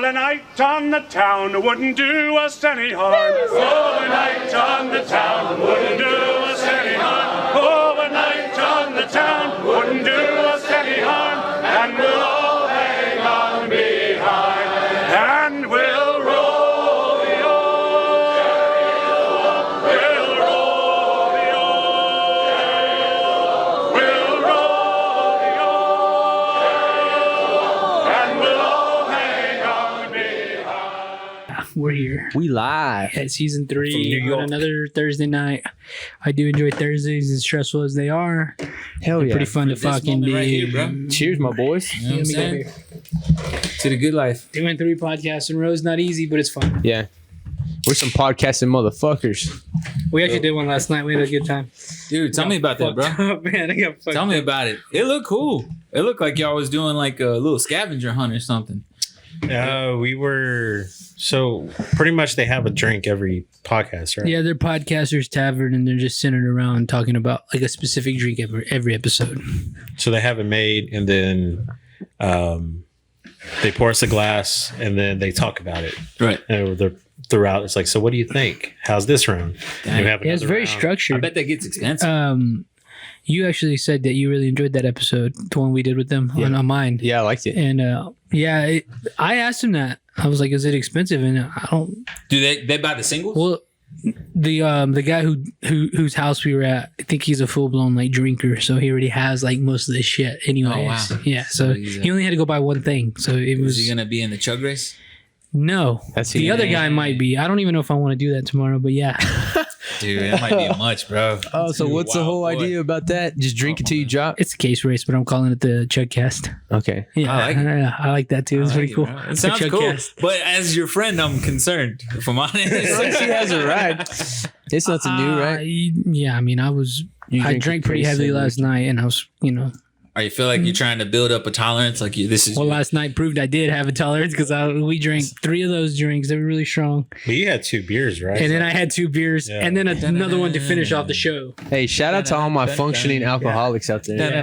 Overnight on the town wouldn't do us any harm. Overnight on the town wouldn't do us any harm. Overnight on the town wouldn't do us any harm. And we'll all hang on behind. And we'll roll the old. We'll roll the old. We'll roll the old. And we'll all hang on behind. We're here. We live At season From New 3 York. on another Thursday night. I do enjoy Thursdays, as stressful as they are. Hell They're yeah. pretty fun to For this fucking moment do. right here, bro. Cheers, my boys. You know what I'm Let me go saying? here. To the good life. Doing 3 podcasts in a row is not easy, but it's fun. Yeah. We're some podcasting motherfuckers. We actually did one last night. We had a good time. Dude, tell me about that, bro. Oh, man, I got fucked Tell me up. about it. It looked cool. It looked like y'all was doing like a little scavenger hunt or something. We were so pretty much they have a drink every podcast, right? Yeah, they're podcasters tavern, and they're just centered around talking about like a specific drink every episode. So they have it made, and then they pour us a glass, and then they talk about it. Right. And they're throughout, it's like, so what do you think? How's this round? Dang. And we have Yeah, it's another very round. I structured. bet that gets expensive. You actually said that you really enjoyed that episode, the one we did with them on mine. Yeah, I liked it. And I asked him that. I was like, "Is it expensive?" And I don't. Do they buy the singles? Well, the guy whose house we were at, I think he's a full blown like drinker, so he already has like most of this shit. Anyways, Oh, wow. yeah. So he's he only had to go buy one thing. So it Was was he gonna be in the chug race? no. That's The it. other guy might be. I don't even know if I want to do that tomorrow, but yeah. Dude, that might be much, bro. Oh, so what's the whole idea about that? Just drink until you drop? It's a case race, but I'm calling it the Chugcast. Okay. Yeah, I like it. yeah, I like that too. It's I pretty like cool. it, bro. It The sounds cool. Chugcast. But as your friend, I'm concerned, if I'm honest. She has a ride. It's nothing new, right? Yeah, I mean, I drink drank pretty heavily last night, and I was, Or you feel like you're trying to build up a tolerance, like this is. well, last night proved I did have a tolerance because we drank 3 of those drinks. They were really strong, But you had 2 beers, right? and then I had 2 beers, Yeah. and then another one to finish off the show. Hey, shout out to all my functioning alcoholics out there.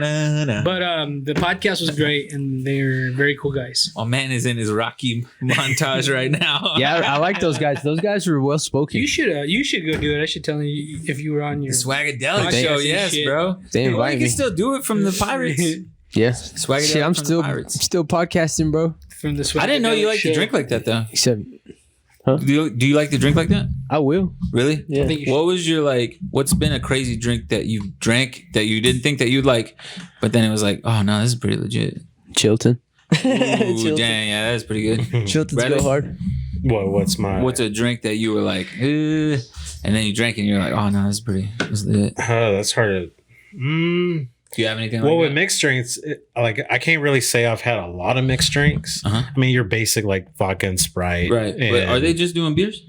But the podcast was great, and they're very cool guys. My man is in his Rocky montage right now. Yeah, I like those guys. Those guys were well spoken. You should go do it. I should tell you if you were on The your Swagadellic Podcast show, and yes, shit. bro. They Well, invite you me. can still do it from the Pirates. Yeah. Swagadellic Shit, I'm from the still Pirates. podcasting, bro. from the. I didn't know you liked to show. drink like that, though. Except Do you like to drink like that? I will. Really? Yeah. I think you What was your what's been a crazy drink that you drank that you didn't think that you'd like, but then it was like, oh no, this is pretty legit. Chilton. Ooh, dang, yeah, that's pretty good. Chilton's Bradley? go hard. What's my What's a drink that you were like, and then you drank it and you're like, oh no, this is pretty. This is lit. that's hard to Do you have anything well, like with that? mixed drinks, I can't really say I've had a lot of mixed drinks. Uh-huh. I mean, your basic like vodka and Sprite, Right. But and- are they just doing beers?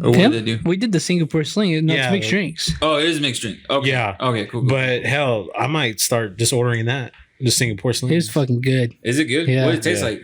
Or what Yeah, do they do? we did the Singapore Sling, and that's Yeah, mixed like- drinks. Oh, it is mixed drink. Okay. Yeah. Okay, cool. But hell, I might start just ordering that. Just Singapore Sling. It was fucking good. Is it good? Yeah. What does it taste Yeah. like?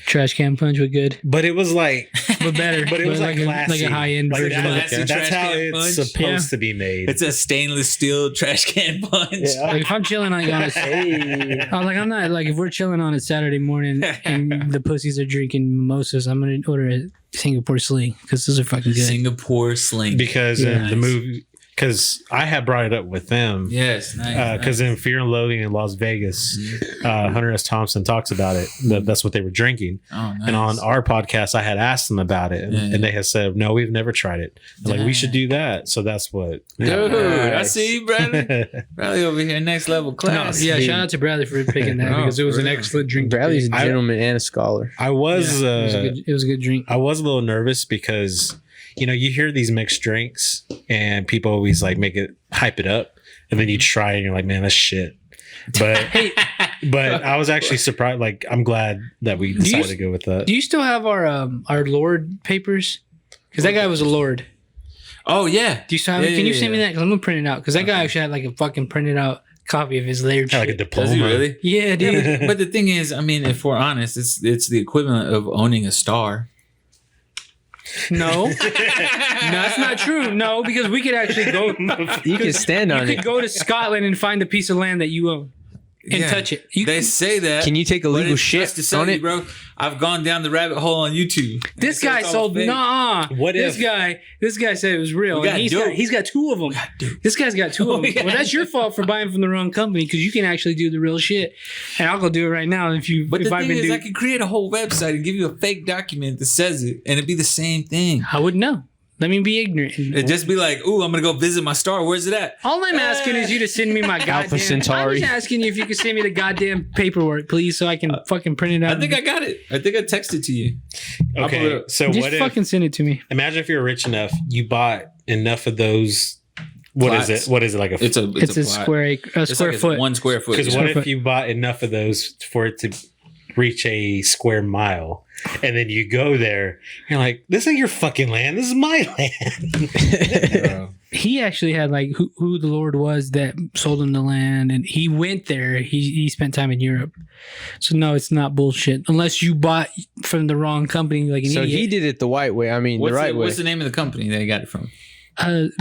Trash can punch was good, But it was like, but better. but it was like classy. a high end Like version of it. classy that's trash how can it's punch. supposed Yeah. to be made. It's a stainless steel trash can punch. Like if I'm chilling like on a, I was like, I'm not like if we're chilling on a Saturday morning and the pussies are drinking mimosas, I'm gonna order a Singapore Sling because those are fucking good. Singapore Sling. because Yeah. in the movie, because I had brought it up with them. Yes, nice. Because in Fear and Loathing in Las Vegas, Hunter S. Thompson talks about it. That's what they were drinking. Oh, nice. And on our podcast, I had asked them about it, and, Yeah. and they had said, "No, we've never tried it." I'm like, we should do that. So that's what. Dude, I Nice. see you, Bradley. Bradley over here, next level No, class. yeah, shout out to Bradley for picking that No, because it was for an real. excellent drink. Bradley's a I- gentleman and a scholar. I was. It was a good drink. I was a little nervous because, you hear these mixed drinks and people always like hype it up, and then you try it and you're like, man, that's shit. But but I was actually surprised. Like, I'm glad that we decided to go with that. Do you still have our Lord papers? Because that guy was a Lord. Oh, yeah. Do you still have it? Can you send me that? Because I'm gonna print it out. Because that guy actually had like a fucking printed out copy of his layered Like a shit. diploma. Does he really? Yeah, dude. But the thing is, I mean, if we're honest, it's the equivalent of owning a star. No, that's not true. No, because we could actually go. You can stand You on could it. go to Scotland and find a piece of land that you own. and touch it. They say that. Can you take but illegal it's shit just to sell on you, it? bro? I've gone down the rabbit hole on YouTube. This They say guy it's all sold. fake. Nah. What this if- guy? This guy said it was real. We And got he's got 2 of them. This guy's got 2 of them. yeah. Well, that's your fault for buying from the wrong company because you can actually do the real shit. And I'll go do it right now if you. But if the I've thing been is, doing, I could create a whole website and give you a fake document that says it, and it'd be the same thing. I wouldn't know. Let me be ignorant. It'd just be like, "Ooh, I'm gonna go visit my star. Where's it at?" All I'm asking is you to send me my goddamn. Centauri. I'm just asking you if you could send me the goddamn paperwork, please, so I can fucking print it out. I think I got it. I think I texted to you. I'll put it Okay, up. so just what if? fucking send it to me. Imagine if you're rich enough, you bought enough of those. What is Plots. it? What is it like a? It's a plot. square It's square like foot. 1 square foot. Because yeah. what if you bought enough of those for it to reach a square mile, and then you go there, you're like, "This ain't your fucking land. This is my land." Bro. He actually had like who the Lord was that sold him the land, and he went there. He spent time in Europe, so no, it's not bullshit. Unless you bought from the wrong company, like an So idiot. he did it the white way. I mean, What's the right way. What's the name of the company that he got it from?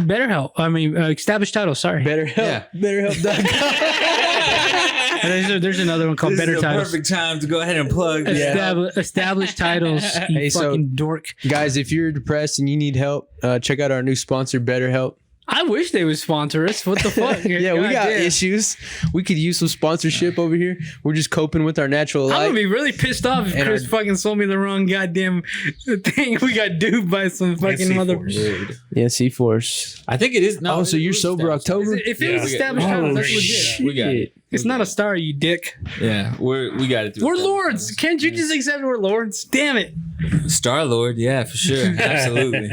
Better Help. I mean, established title. Sorry. Better help. Yeah. BetterHelp.com. There's another one called This Better is a Titles. perfect time to go ahead and plug. Established titles. You Hey, so- fucking dork. Guys, if you're depressed and you need help, check out our new sponsor, BetterHelp. I wish they would sponsor us. What the fuck? Yeah, we got Goddamn. issues. We could use some sponsorship over here. We're just coping with our natural I'm light. gonna be really pissed off if And Chris our- fucking sold me the wrong goddamn thing. We got duped by some fucking mother. C4s. Yeah, C-Force. I think it is. No, Oh, so it you're was sober established. October? If it was Yeah. established title, that's legit. shit. We got it. It's not a star, you dick. Yeah, we got it. through We're established lords. titles. Can't you just accept we're lords? Damn it. Star Lord, yeah, for sure. Absolutely.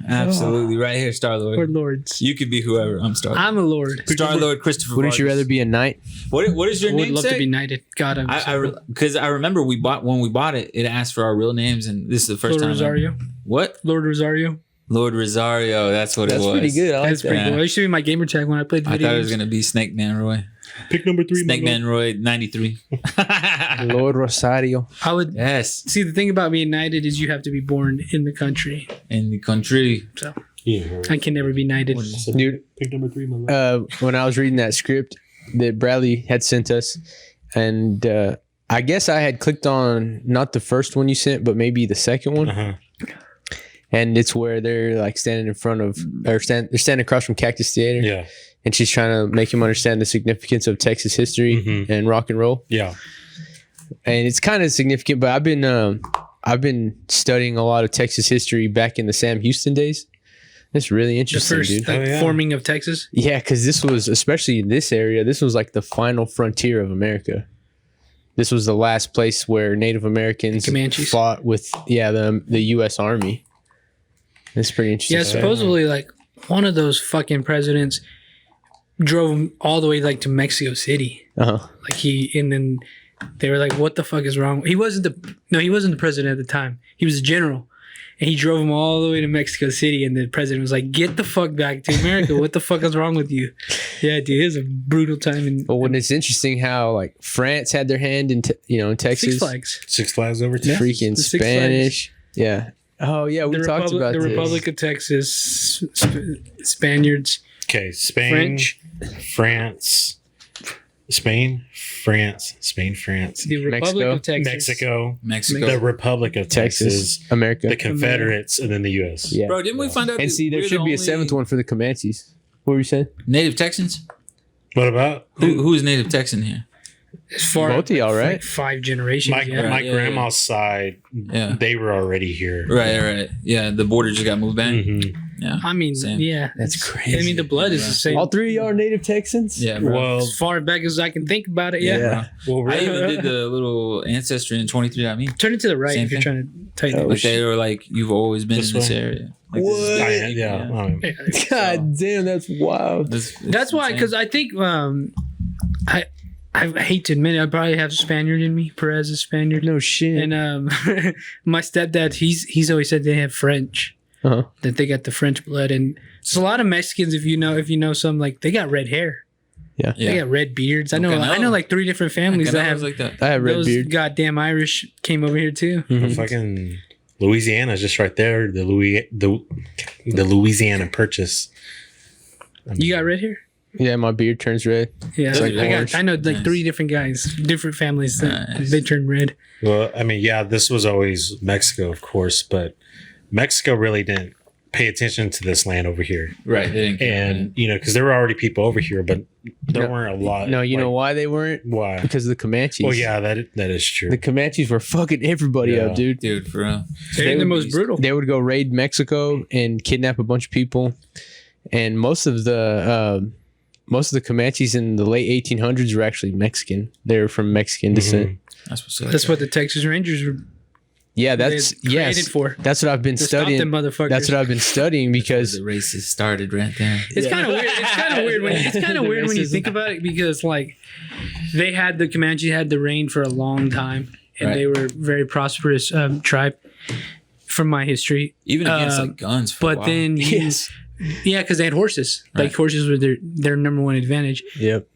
Absolutely. Right here, Star We're Lord. lords. You could be whoever. I'm Star Lord. I'm a lord. Star Lord Christopher Wouldn't you Vargas. rather be a knight? What is your I would name love to be knighted. God, I'm Because I remember when we bought it, it asked for our real names, and this is the first Lord time. Rosario. What? Lord Rosario. Lord Rosario. That's what That's it was. pretty good. I like That's pretty that. cool. It used to be my gamer tag when I played I video thought it was games. gonna be Snake Man Roy. Pick number 3. Snake Man Roy 93. Lord Rosario. I would Yes, see the thing about being knighted is you have to be born in the country. in the country. So Yeah. I can never be knighted. Dude, Pick number 3, my love. when I was reading that script that Bradley had sent us, and I guess I had clicked on not the first one you sent, but maybe the second one. Uh-huh. And it's where they're like standing in front of, or they're standing across from Cactus Theater. Yeah. And she's trying to make him understand the significance of Texas history Mhm. and rock and roll. Yeah. And it's kind of significant, but I've been studying a lot of Texas history back in the Sam Houston days. It's really The interesting, first dude. like, Oh, yeah. forming of Texas. Yeah, because this was, especially in this area, this was like the final frontier of America. This was the last place where Native Americans Comanches. fought with, the U.S. Army. It's pretty interesting. Yeah, supposedly like one of those fucking presidents drove him all the way like to Mexico City. Uh-huh. Like and then they were like, "What the fuck is wrong?" He wasn't the president at the time. He was a general, and he drove him all the way to Mexico City. And the president was like, "Get the fuck back to America! What the fuck is wrong with you?" Yeah, dude, it was a brutal time in But when it's interesting how like France had their hand in, in Texas, Six Flags. Six Flags over to freaking The Six Spanish. Yeah. Oh yeah, we talked about the this. Republic of Texas, Spaniards, Okay, Spain, French. France, Spain, France, the Republic Mexico. of Texas, Mexico. the Republic of Texas, Texas, America. the Confederates, and then the U.S. Yeah. Bro, didn't we find out? And that see, there we're should the be a only seventh one for the Comanches. What were you saying? Native Texans? What about Who is Native Texan here? as far Both of y'all, right? like 5 generations. my yeah. my Yeah, grandma's side? Yeah. They were already here. Right. Yeah, the border just got moved back. Mhm. Yeah. I mean, Same. yeah, That's it's- crazy. I mean, the blood is the same. All three of y'all are native Texans? Yeah, bro. Well, As far back as I can think about it, yeah. well, I really, even did the little ancestry in 23andMe. Turn it to the right Same if you're thing. trying to tighten Oh, it. Like they were like, you've always been This in this way? area. Like, What? This I, is, yeah. Yeah, God damn, that's wild. that's why, because I think I hate to admit it, I probably have Spaniard in me. Perez is Spaniard, No shit. and my stepdad, he's always said they have French, Uh-huh. that they got the French blood, and it's a lot of Mexicans. If you know some, like they got red hair, Yeah. they got red beards. I know Canelo. like 3 different families that have like that. I have red those beard. goddamn Irish came over here too. Mhm. fucking Louisiana's just right there. The Louisiana Purchase. You got red hair? Yeah, my beard turns red. Yeah, like orange. I know like 3 different guys, different families that they turn red. Well, I mean, yeah, this was always Mexico, of course, but Mexico really didn't pay attention to this land over here. Right. They didn't care, And, you know, because there were already people over here, but there weren't a lot. No, you like, know why they weren't? Why? Because of the Comanches. Well, yeah, that is true. The Comanches were fucking everybody Yeah. up, dude. dude, for real. They're the most brutal. They would go raid Mexico and kidnap a bunch of people, and most of the Comanches in the late 1800s were actually Mexican. They were from Mexican descent. That's what's up. That's what the Texas Rangers were Yeah, that's created for. That's what I've been To studying. stop them motherfuckers. That's what I've been studying because the racist started right there. It's kind of weird. It's kind of weird when you think about it, because like the Comanche had the reign for a long time, and Right. they were very prosperous tribe from my history. Even against like guns. For a But while. then yeah, because they had horses. Like Right. horses were their number one advantage. Yep.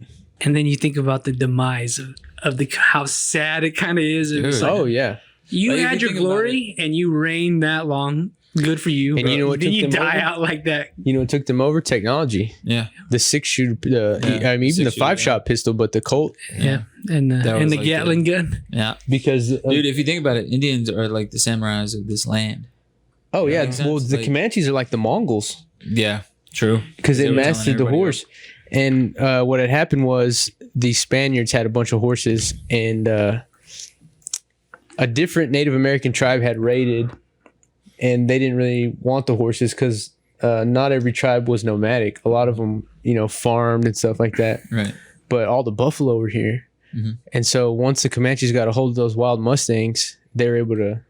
And then you think about the demise of how sad it kind of is. It's like, Oh yeah. you Like, if had you your think about glory and you reigned that long. Good for you. And you know what then took you them die over? out like that. You know what took them over? Technology. yeah. The 6-shooter. Yeah, I mean, even the 6-shooter, 5-shot pistol, but the Colt Yeah. And That the was like Gatling gun. Yeah. because. Dude, if you think about it, Indians are like the samurais of this land. Oh yeah. makes Well, sense, the like- Comanches are like the Mongols. Yeah. True. Because they They were telling mastered the everybody horse. And what had happened was the Spaniards had a bunch of horses, and a different Native American tribe had raided, and they didn't really want the horses because not every tribe was nomadic. A lot of them, farmed and stuff like that. Right. But all the buffalo were here. Mhm. And so once the Comanches got a hold of those wild Mustangs, they were able to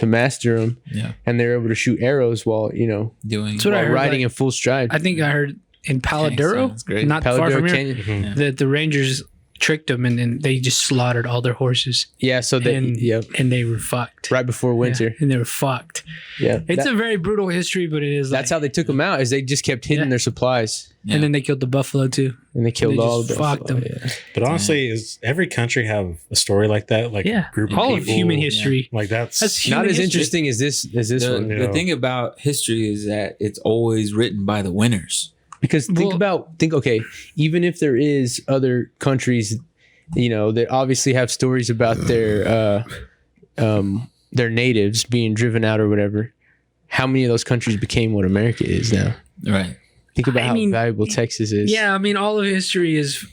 master them, Yeah. and they were able to shoot arrows while, Doing. That's what I while heard, riding like- in full stride. I think I heard in Paladuro, sounds great. not far Paladuro from here, Canyon. Mhm. that the Rangers tricked them and then they just slaughtered all their horses. Yeah, so they, And, yep, and they were fucked. right before winter. Yeah, and they were fucked. Yeah. It's a very brutal history, but it is. That's like, how they took them out, is they just kept hiding Yeah. their supplies, Yeah. And then they killed the buffalo too. and they killed They all just of them. fucked them. Yeah. But honestly, is every country have a story like that? Like Yeah, a group of all people? of human history. Like that's That's Not human as history. interesting as this the, one. Yeah. the thing about history is that it's always written by the winners. Because think, okay, even if there is other countries, that obviously have stories about their natives being driven out or whatever. How many of those countries became what America is now? Right. Think about I how mean, valuable Texas is. Yeah, I mean, all of history is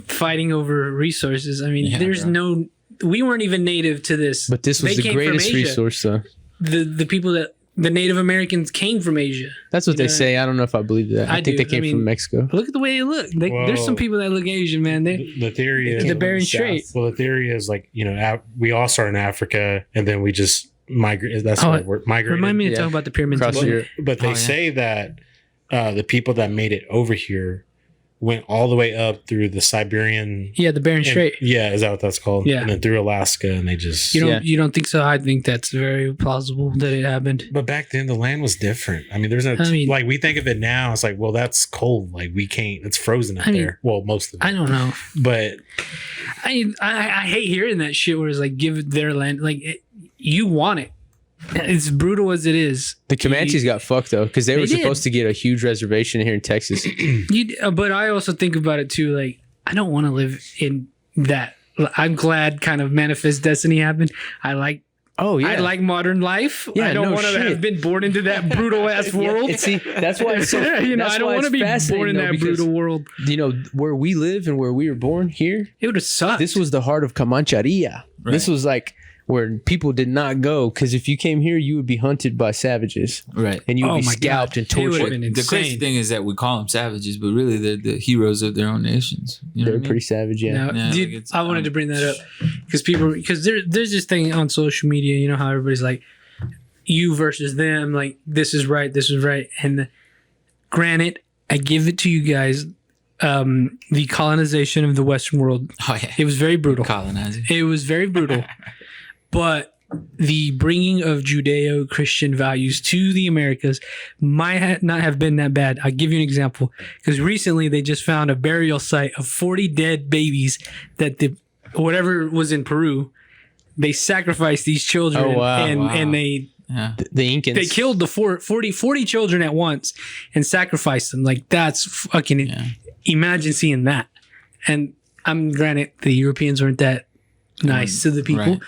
fighting over resources. I mean, Yeah, there's bro. we weren't even native to this. But this was They the came from greatest Asia. resource, though. The people the Native Americans came from Asia. That's what You they know, say. I don't know if I believe that. I, I think do. they came I mean, from Mexico. Look at the way they look. There's some Well, people that look Asian, man. They the theory is the Bering Strait. Well, the theory is like we all start in Africa and then we just migrate. That's Oh, what we're migrated. Remind me to Yeah. talk about the pyramids. Across as well. Europe. But they Oh, yeah. say that the people that made it over here went all the way up through the Siberian. Yeah, the Bering Strait. Yeah, is that what that's called? Yeah. And then through Alaska, and they just. You don't think so? I think that's very plausible that it happened. But back then, the land was different. I mean, there's no I mean- like we think of it now. It's like, well, that's cold. Like we can't. It's frozen up I mean, there. Well, most of it. I don't know. But I hate hearing that shit where it's like give their land you want it. It's brutal as it is. The Comanches got fucked, though, because they were They did. supposed to get a huge reservation here in Texas. But I also think about it too. Like I don't want to live in that. I'm glad kind of Manifest Destiny happened. I like Oh, I like modern life. Yeah, I don't no want to shit. have been born into that brutal ass world. And see, that's why it's so, that's I don't why want to it's be fascinating, born in though, that because, brutal world. where we live and where we were born here, It would have sucked. this was the heart of Comancheria. Right. This was like where people did not go, because if you came here, you would be hunted by savages Right. and you would Oh be my scalped God. and It would've tortured. been The crazy insane. thing is that we call them savages, but really they're the heroes of their own nations. You know They're what I mean? pretty savage, yeah. Now, Yeah, dude, like it's- I wanted to bring that up because there's this thing on social media. You know how everybody's like, you versus them. Like this is right, and granted, I give it to you guys. The colonization of the Western world, Oh yeah. it was very brutal. Colonizing. It was very brutal, but the bringing of Judeo-Christian values to the Americas might not have been that bad. I'll give you an example. Because recently they just found a burial site of 40 dead babies that whatever was in Peru, they sacrificed these children Oh, wow. and they Yeah. The Incans. they killed the 40 children at once and sacrificed them. Like that's fucking Yeah. imagine seeing that. And I'm granted the Europeans weren't that nice to the people, right.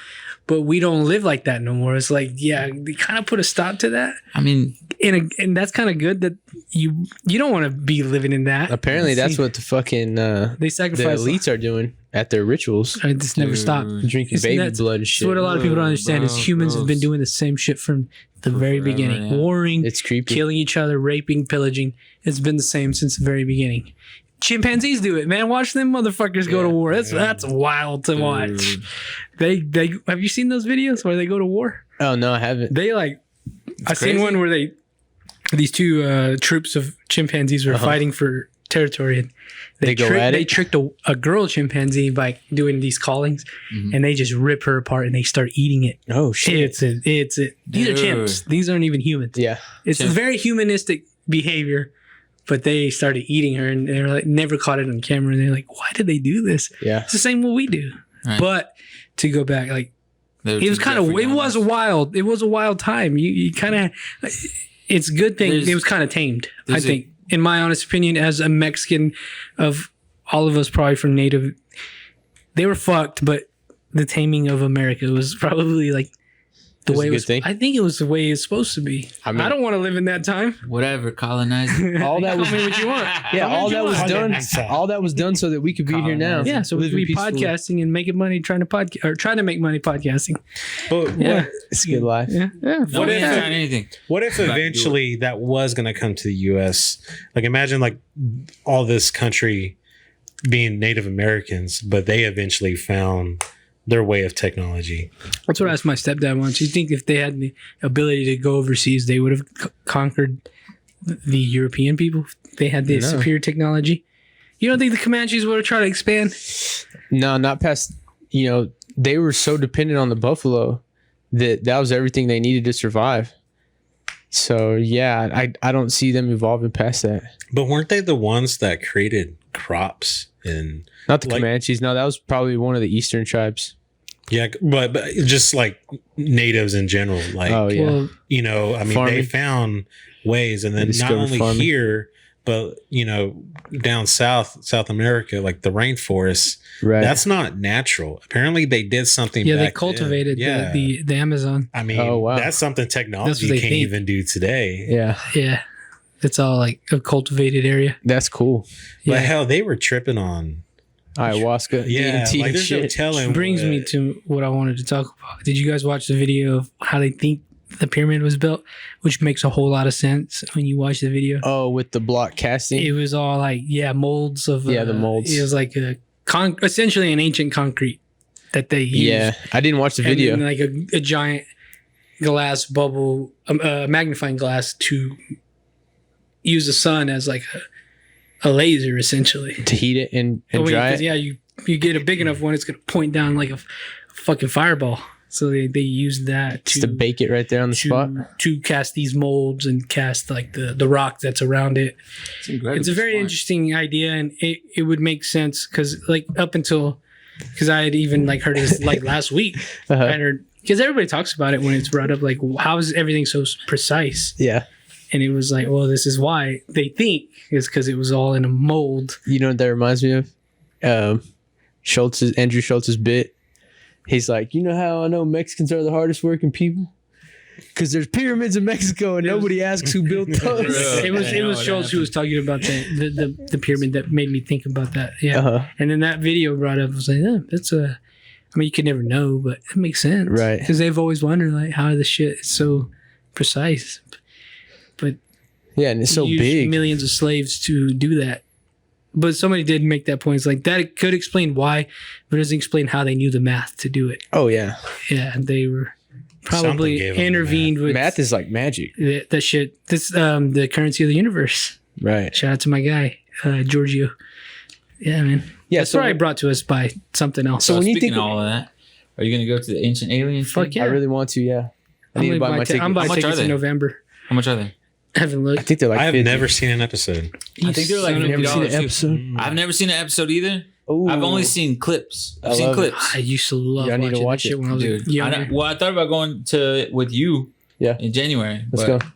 but we don't live like that no more. It's like, yeah, they kind of put a stop to that. I mean, And that's kind of good that you don't want to be living in that. Apparently, that's what the fucking they the sacrifice. elites are doing at their rituals, It just never stopped. drinking Isn't baby that- blood and That's shit. what a lot of people don't understand is humans have been doing the same shit from the very Forever, beginning. yeah. Warring, It's creepy. killing each other, raping, pillaging. It's been the same since the very beginning. Chimpanzees do it, man. Watch them motherfuckers go to war. That's wild to watch. They have you seen those videos where they go to war? Oh no, I haven't. They I crazy. seen one where these two troops of chimpanzees were fighting for territory, and They go at it? They tricked a girl chimpanzee by doing these callings, and they just rip her apart and they start eating it. Oh shit. It's it. These are Dude. chimps. These aren't even humans. Yeah. It's Chimp. very humanistic behavior, but they started eating her and they were like never caught it on camera. And they're like, why did they do this? Yeah. It's the same what we do. Right. But to go back, like it was kind of it was a wild time. You kind of it's a good thing There's- it was kind of tamed. I there's a- think, in my honest opinion, as a Mexican, of all of us probably from native, they were fucked. But the taming of America was probably like the It was way a it good was. thing? I think it was the way it's supposed to be. I mean- I don't want to live in that time. whatever colonizing. All that was Call me what you want. yeah, all that was want. done. Colonize. All that was done so that we could be here now. Yeah, so we could living be peacefully. podcasting and making money trying to make money podcasting. But Yeah. It's a good life. Yeah. No, What we if- ain't trying anything. what if eventually that was going to come to the U.S.? Like, imagine like all this country being Native Americans, but they eventually found their way of technology. That's what I asked my stepdad once. You think if they had the ability to go overseas, they would have conquered the European people? If they had the No. superior technology? You don't think the Comanches would have tried to expand? No, not past. You know, they were so dependent on the buffalo that was everything they needed to survive. So yeah, I don't see them evolving past that. But weren't they the ones that created crops and Not the Like- Comanches. No, that was probably one of the eastern tribes. yeah, but just like natives in general, like Oh yeah. Well, you know, I mean, Farming. they found ways, and then not discovered only farming. here, but you know, down South America, like the rainforests. Right. That's not natural. Apparently, they did something. yeah, they back then. cultivated Yeah. the Amazon. I mean, Oh, wow. that's something That's technology what they can't think. even do today. yeah. Yeah. It's all like a cultivated area. That's cool. But Yeah. hell, they were tripping on. Ayahuasca. Yeah, DMT like and there's no shit. telling. Brings what- me to what I wanted to talk about. Did you guys watch the video of how they think the pyramid was built? Which makes a whole lot of sense when you watch the video. Oh, with the block casting. It was all like, molds of. Yeah, the molds. It was like essentially an ancient concrete that they used. Yeah, I didn't watch the And video. then like a giant glass bubble, magnifying glass to use the sun as like a laser, essentially. To heat it and dry it. Yeah, you get a big enough one, it's gonna point down like a fucking fireball. So they use that Just to bake it right there on the spot. to cast these molds and cast like the rock that's around it. It's a very interesting idea, and it would make sense because like up until because I had even like heard this like last week. Uh-huh. I heard because everybody talks about it when it's brought up, like how is everything so precise? Yeah. And it was like, well, this is why they think is because it was all in a mold. You know what that reminds me of? Andrew Schultz's bit. He's like, you know how I know Mexicans are the hardest working people? Because there's pyramids in Mexico and nobody asks who built those. It was Schultz who was talking about the pyramid that made me think about that. Yeah. Uh-huh. And then that video brought up, I was like, yeah, that's a. I mean, you could never know, but it makes sense, Right. Because they've always wondered like how the shit is so precise, but Yeah, and it's so use big. millions of slaves to do that. But somebody did make that point. It's like that could explain why, but it doesn't explain how they knew the math to do it. Oh, yeah. Yeah, they were Something probably gave them the intervened with Math is like magic. that shit. This the currency of the universe. Right. Shout out to my guy, Giorgio. Yeah, man. Yeah, That's so probably brought to us by something else. So when you speaking think of all of that, are you gonna go to the ancient aliens? Fuck thing? yeah. I really want to, yeah. I need to buy my ticket. I'm buying How much are tickets in they? November. How much are they? I haven't looked. I think they're like I have 50. never seen an episode. I think they're like Son of a- Never seen an $50 too. episode. I've never seen an episode either. Ooh. I've only seen clips. I I've seen love it. clips. I used to love Yeah, I need to watching watch that shit it, when I was Dude, younger. I thought about going to with you Yeah. in January. Let's But go.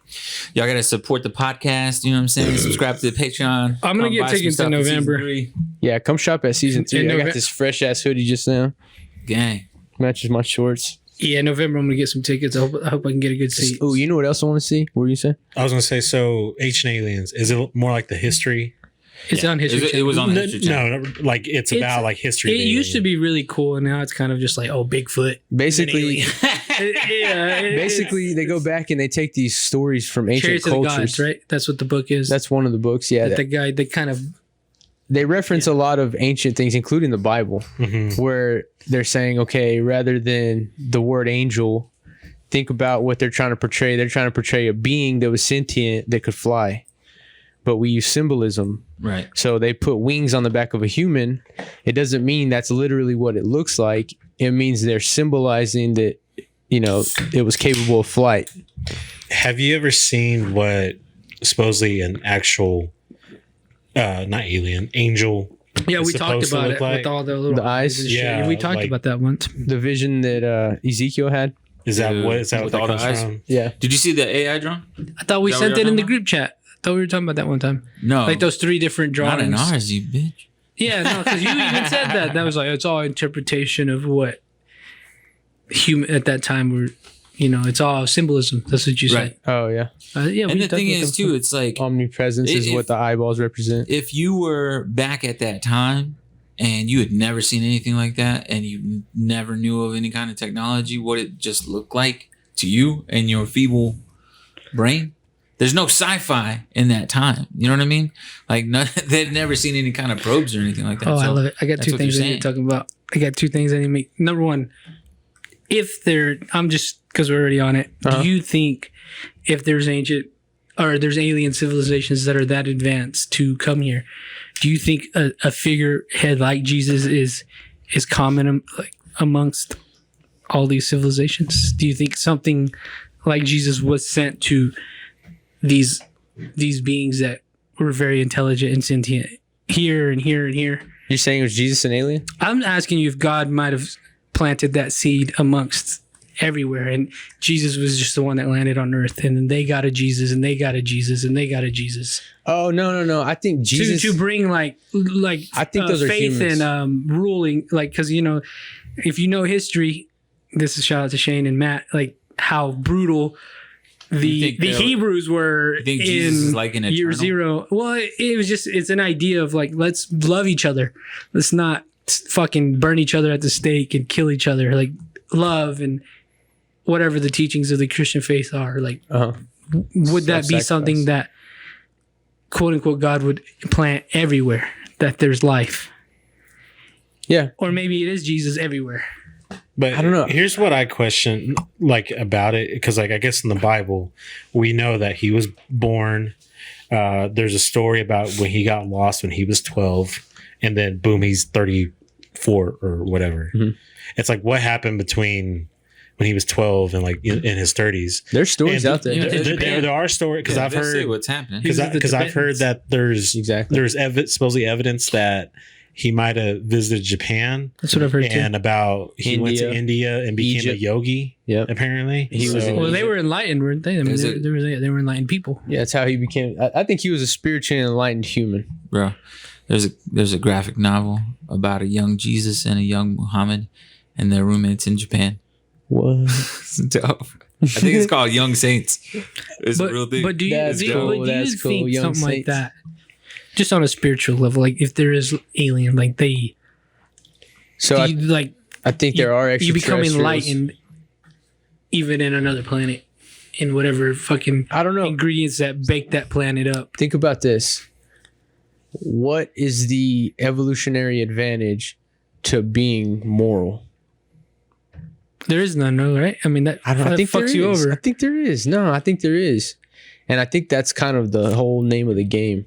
Y'all gotta support the podcast. You know what I'm saying? Subscribe to the Patreon. I'm gonna Come get buy some tickets stuff in for season November. 3. Yeah, come shop at season 3. In I got Nove- this fresh ass hoodie just now. Gang. Matches my shorts. Yeah, November I'm gonna get some tickets. I hope I can get a good seat. Oh, you know what else I want to see? What were you saying? I was gonna say, so Ancient Aliens, is it more like the history? It's on History It was on Channel. History Channel. No, like it's about like history. It of used to aliens. be really cool, and now it's kind of just like, oh, Bigfoot. Basically, Yeah, basically they go back and they take these stories from ancient Chariots of the cultures. Gods, right? That's what the book is. That's one of the books. Yeah, the guy. They kind of they reference a lot of ancient things, including the Bible, Mhm. where they're saying, okay, rather than the word angel, think about what they're trying to portray. They're trying to portray a being that was sentient that could fly, but we use symbolism. Right. So they put wings on the back of a human. It doesn't mean that's literally what it looks like. It means they're symbolizing that, you know, it was capable of flight. Have you ever seen what supposedly an actual, not alien, angel? yeah. is We talked supposed to about look it like? with all the little The eyes? and shit. Yeah, we talked like- about that once. The vision that Ezekiel had. Is that Dude, what? Is that what with that all the comes eyes? from? Yeah. Did you see the AI drone? I thought we Is that what sent you're it in the talking group chat. I thought we were talking about that one time. No. Like those 3 different Not in drawings. ours, you bitch. Yeah, no, because you even said that. That was like it's all interpretation of what human at that time were. You know, it's all symbolism. That's what you Right. said. Oh, yeah. Yeah, And we the talked thing about is, that too, before. it's like Omnipresence is If- what the eyeballs represent. if you were back at that time and you had never seen anything like that and you never knew of any kind of technology, what it just looked like to you and your feeble brain, there's no sci-fi in that time. You know what I mean? Like they'd never seen any kind of probes or anything like that. Oh, I So love it. I got that's 2 what things I they're need to talk about. I got 2 things I need to make. Number one, if there, I'm just because we're already on it. Uh-huh. Do you think if there's ancient or there's alien civilizations that are that advanced to come here, do you think a figurehead like Jesus is common like amongst all these civilizations? Do you think something like Jesus was sent to these beings that were very intelligent and sentient here and here and here? You're saying it was Jesus an alien? I'm asking you if God might have planted that seed amongst everywhere, and Jesus was just the one that landed on earth, and then they got a Jesus, and they got a Jesus, and they got a Jesus. Oh, no. I think Jesus... To bring like I think those are faith humans. and ruling, like, because you know, if you know history, this is shout out to Shane and Matt, like how brutal You the think they'll- Hebrews were you think Jesus in is like an year eternal? 0. Well, it was just it's an idea of like let's love each other, let's not fucking burn each other at the stake and kill each other, like love and whatever the teachings of the Christian faith are. Like, Uh-huh. would that be Self-sacrifice. something that quote unquote God would plant everywhere, that there's life? Yeah. Or maybe it is Jesus everywhere. But I don't know. Here's what I question, like about it, because like I guess in the Bible, we know that he was born. There's a story about when he got lost when he was 12, and then boom, he's 34 or whatever. Mhm. It's like what happened between when he was 12 and like in his 30s. There's stories And out there. Yeah, There are stories because Yeah, I've they say heard what's happening. He was at the because I've heard Tibetans. that there's Exactly. supposedly evidence that he might have visited Japan That's what I've heard too. and about he went to India, India and became Egypt. a yogi. Yep. Apparently, He was in Well, they were enlightened, weren't they? I mean, There's they were enlightened people. Yeah, that's how he became. I think he was a spiritually enlightened human. Bro, there's a graphic novel about a young Jesus and a young Muhammad and their roommates in Japan. What? It's dope. I think it's called Young Saints. It's a real thing. But do you, That's but cool, do you that's cool. think Young something like saints. that, just on a spiritual level, like if there is alien, like they, So do I, you, like I think there are you become extraterrestrials. enlightened, even in another planet, in whatever fucking I don't know. ingredients that bake that planet up. Think about this. What is the evolutionary advantage to being moral? There is none, no, right? I mean, that, I that think fucks there you is. over. I think there is. No, I think there is. And I think that's kind of the whole name of the game.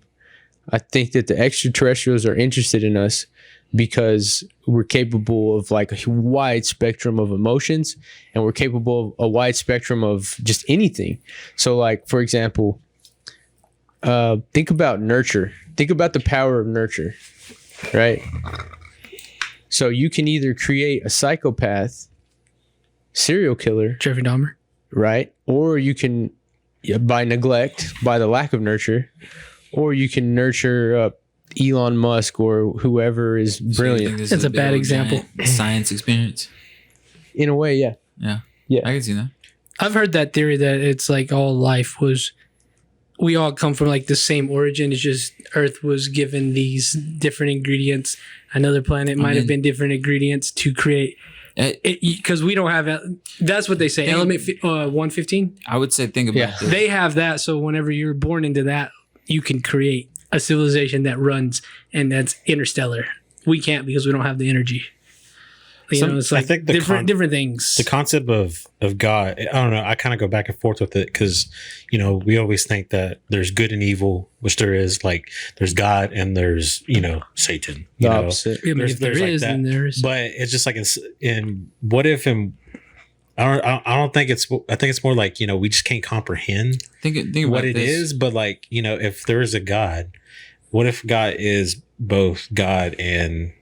I think that the extraterrestrials are interested in us because we're capable of like a wide spectrum of emotions, and we're capable of a wide spectrum of just anything. So like, for example, think about nurture. Think about the power of nurture, right? So you can either create a psychopath, serial killer, Jeffrey Dahmer. right? Or you can, by neglect, by the lack of nurture, or you can nurture Elon Musk or whoever is So you think brilliant. this That's is a bad big old example. giant science experience. In a way, yeah. Yeah. Yeah. I can see that. I've heard that theory that it's like all life was, we all come from like the same origin. It's just Earth was given these different ingredients. Another planet might have been different ingredients to create. Because we don't have, that's what they say. Element 115. I would say think about this. They have that. So whenever you're born into that, you can create a civilization that runs, and that's interstellar. We can't because we don't have the energy. You know, it's I like think the different things. The concept of God, I don't know. I kind of go back and forth with it because, you know, we always think that there's good and evil, which there is. Like there's God and there's, you know, Satan. You The know, opposite. I mean, if there like is, that. then there is. But it's just like in what if I don't think it's. I think it's more like, you know, we just can't comprehend Think about what it this. is. But like, you know, if there is a God, what if God is both God and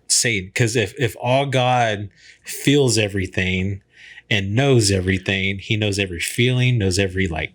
Satan? Because if all God feels everything and knows everything, he knows every feeling, knows every like,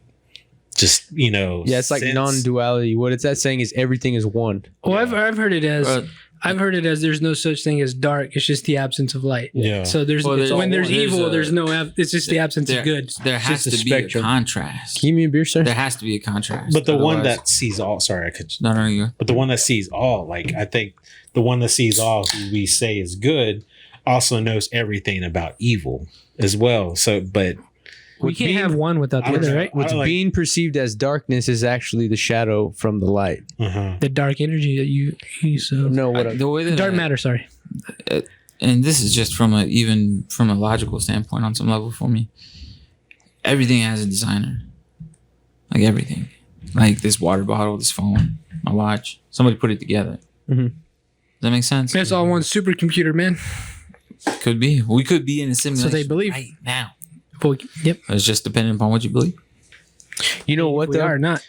just, you know. Yeah, it's like sense. non-duality. What it's that saying is everything is one. Well, I've heard it as Bro, I've heard it as there's no such thing as dark. It's just the absence of light. Yeah. So there's Well, there's when there's all- there's evil, a- there's no. It's just the absence there, of good. There has just to a be spectrum. a contrast. Can you give me a beer, sir? There has to be a contrast. But the one Otherwise- that sees all, sorry, I could. no, you. But the one that sees all, like I think the one that sees all, who we say is good, also knows everything about evil as well. So, but We can't have one without I the don't other, know. right? What's I like- being perceived as darkness is actually the shadow from the light. The dark energy that you so No, what? The way that dark matter. Sorry. and this is just from a logical standpoint on some level for me. Everything has a designer. Like everything. Like this water bottle, this phone, my watch. Somebody put it together. Mhm. Does that make sense? That's all one supercomputer, man. Could be. We could be in a simulation they believe. right now. Well, yep, It's just dependent upon what you believe. You know what? we though? are not.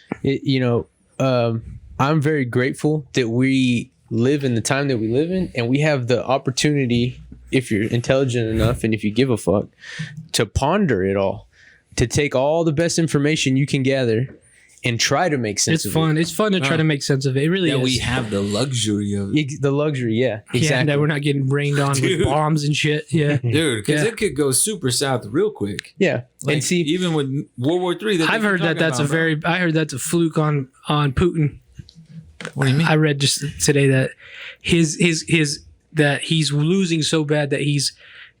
I'm very grateful that we live in the time that we live in, and we have the opportunity, if you're intelligent enough and if you give a fuck, to ponder it all, to take all the best information you can gather and try to make sense It's of fun. It's fun to try to make sense of it. It really That is. we have the luxury of it. The luxury, yeah, Yeah, exactly. that we're not getting rained on with Dude. bombs and shit. Yeah. Dude, because Yeah. it could go super south real quick. Yeah, Like, and see, even with World War III, I've heard that that's a very. I heard that's a fluke on Putin. What do you mean? I read just today that his that he's losing so bad that he's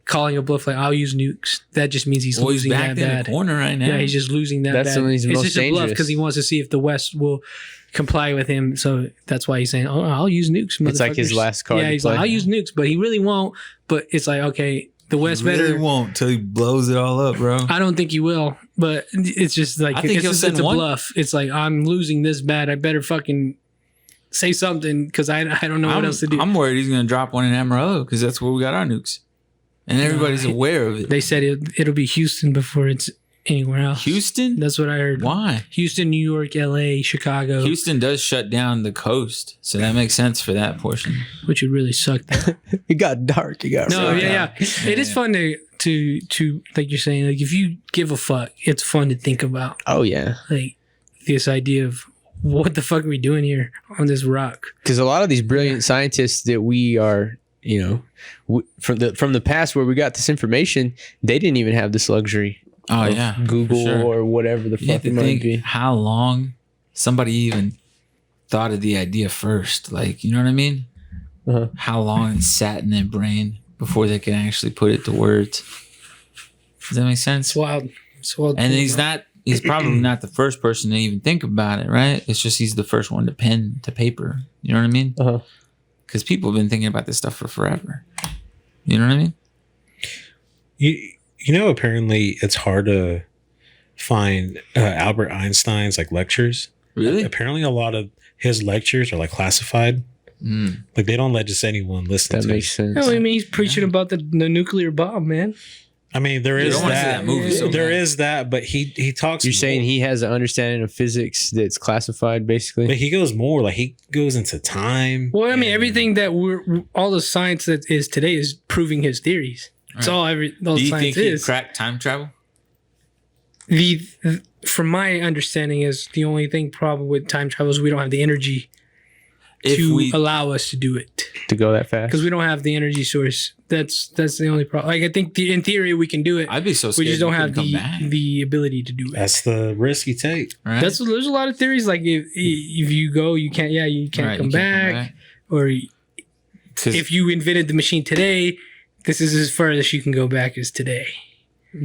calling a bluff like I'll use nukes. That just means he's Well, he's losing that backed in bad. the corner right now. Yeah, he's just losing that That's bad. when he's It's most just a bluff dangerous. because he wants to see if the West will comply with him. So that's why he's saying, "Oh, I'll use nukes." It's like his motherfuckers." last card Yeah, to he's play. like, "I'll use nukes," but he really won't. But it's like, okay, the West better. won't till he blows it all up, bro. I don't think he will, but it's just like I think he'll it's send a one. bluff. It's like I'm losing this bad. I better fucking say something because I don't know what else to do. I'm worried he's gonna drop one in Amarillo because that's where we got our nukes, and everybody's aware of it. They said it'll be Houston before it's anywhere else. Houston? That's what I heard. Why? Houston, New York, L.A., Chicago, Houston does shut down the coast, so that makes sense for that portion. which would really suck. Though. it got dark. It got No, rough. yeah. It is fun to like you're saying, like if you give a fuck, it's fun to think about. Oh yeah, Like this idea of what the fuck are we doing here on this rock? because a lot of these brilliant scientists that we are, from the past where we got this information, they didn't even have this luxury. Oh of yeah, Google for sure. or whatever the You have fuck it to might think be. how long somebody even thought of the idea first. Like, you know what I mean? Uh-huh. How long it sat in their brain before they can actually put it to words. Does that make sense? It's wild. It's wild. And he's probably not the first person to even think about it, right? It's just he's the first one to pen to paper. You know what I mean? Uh-huh. Because people have been thinking about this stuff for forever. You know what I mean? You know, apparently it's hard to find Albert Einstein's like lectures. Really? Apparently, a lot of his lectures are like classified. Like they don't let just anyone listen That to. makes sense. No, I mean he's preaching about the nuclear bomb, man. I mean, there You is don't wanna see that. that movie so There bad. is that, but he talks. You're saying more. he has an understanding of physics that's classified, basically. But he goes more like he goes into time. Well, I mean, and- everything that all the science that is today is proving his theories. It's all Do the you science think he is. cracked time travel? the from my understanding is the only thing problem with time travel is we don't have the energy to allow us to do it to go that fast because we don't have the energy source. That's the only problem. Like I think in theory we can do it. I'd be so scared. We just don't have come back. the ability to do it. That's the risk you take. Right? There's a lot of theories like if you go you can't come back. Or if you invented the machine today, this is as far as you can go back as today.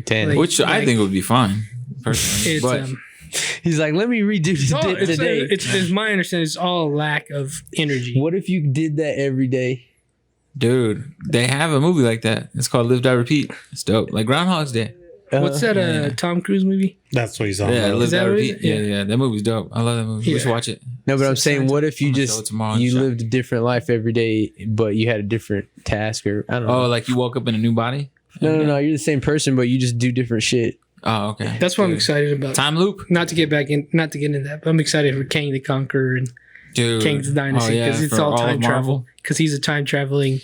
Damn. Which I think would be fine personally. It's But He's like, let me redo today. it's my understanding. It's all lack of energy. What if you did that every day? dude, they have a movie like that. It's called Live Die Repeat. It's dope. Like Groundhog's Day. What's that? Tom Cruise movie? That's what he's on. Yeah, about. Live Die that what it Repeat. is? Yeah, Yeah. yeah. That movie's dope. I love that movie. We should watch it. No, but I'm saying, what if you I'm gonna just show it tomorrow in you the shop. lived a different life every day, but you had a different task, or I don't know. Oh, like you woke up in a new body? No. You're the same person, but you just do different shit. Oh, okay. That's what I'm Dude. excited about. Time loop, Not to get into that, but I'm excited for Kang the Conqueror and dude. Kang's Dynasty because it's for all time of travel. Marvel. Because he's a time traveling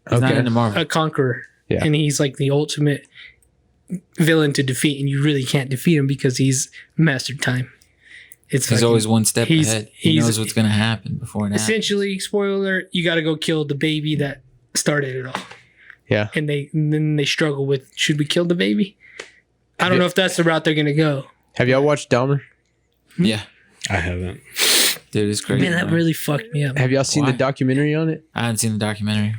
He's not into Marvel. a conqueror, Yeah. and he's like the ultimate villain to defeat, and you really can't defeat him because he's mastered time. It's He's like always one step he's- ahead. He he's- knows what's gonna happen before it happens. essentially, spoiler alert, you got to go kill the baby that started it all. Yeah. And then they struggle with, should we kill the baby? I don't know if that's the route they're gonna go. Have y'all watched Dahmer? Yeah, I haven't. dude, it's crazy. Man, that really fucked me up. Have y'all seen Why? the documentary on it? I haven't seen the documentary.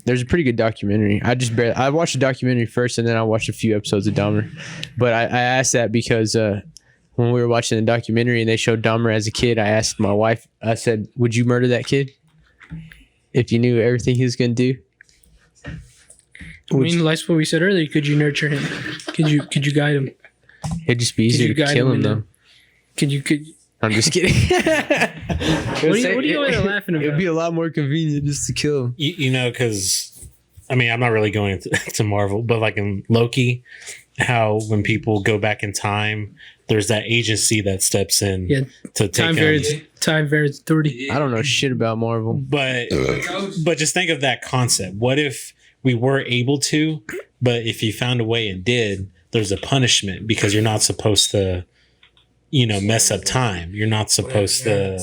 There's a pretty good documentary. I watched the documentary first, and then I watched a few episodes of Dahmer. But I asked that because when we were watching the documentary and they showed Dahmer as a kid, I asked my wife. I said, "Would you murder that kid if you knew everything he was gonna do?" I mean, like what we said earlier. Could you nurture him? Could you guide him? It'd just be easier you to guide kill him him, in though. Could I'm just kidding. What are you over there laughing It'd about? be a lot more convenient just to kill him. You know, because I mean, I'm not really going to Marvel, but like in Loki, how when people go back in time, there's that agency that steps in Yeah, to take time variance 30. I don't know shit about Marvel. But just think of that concept. What if we were able to, but if you found a way and did, there's a punishment because you're not supposed to, mess up time. You're not supposed to.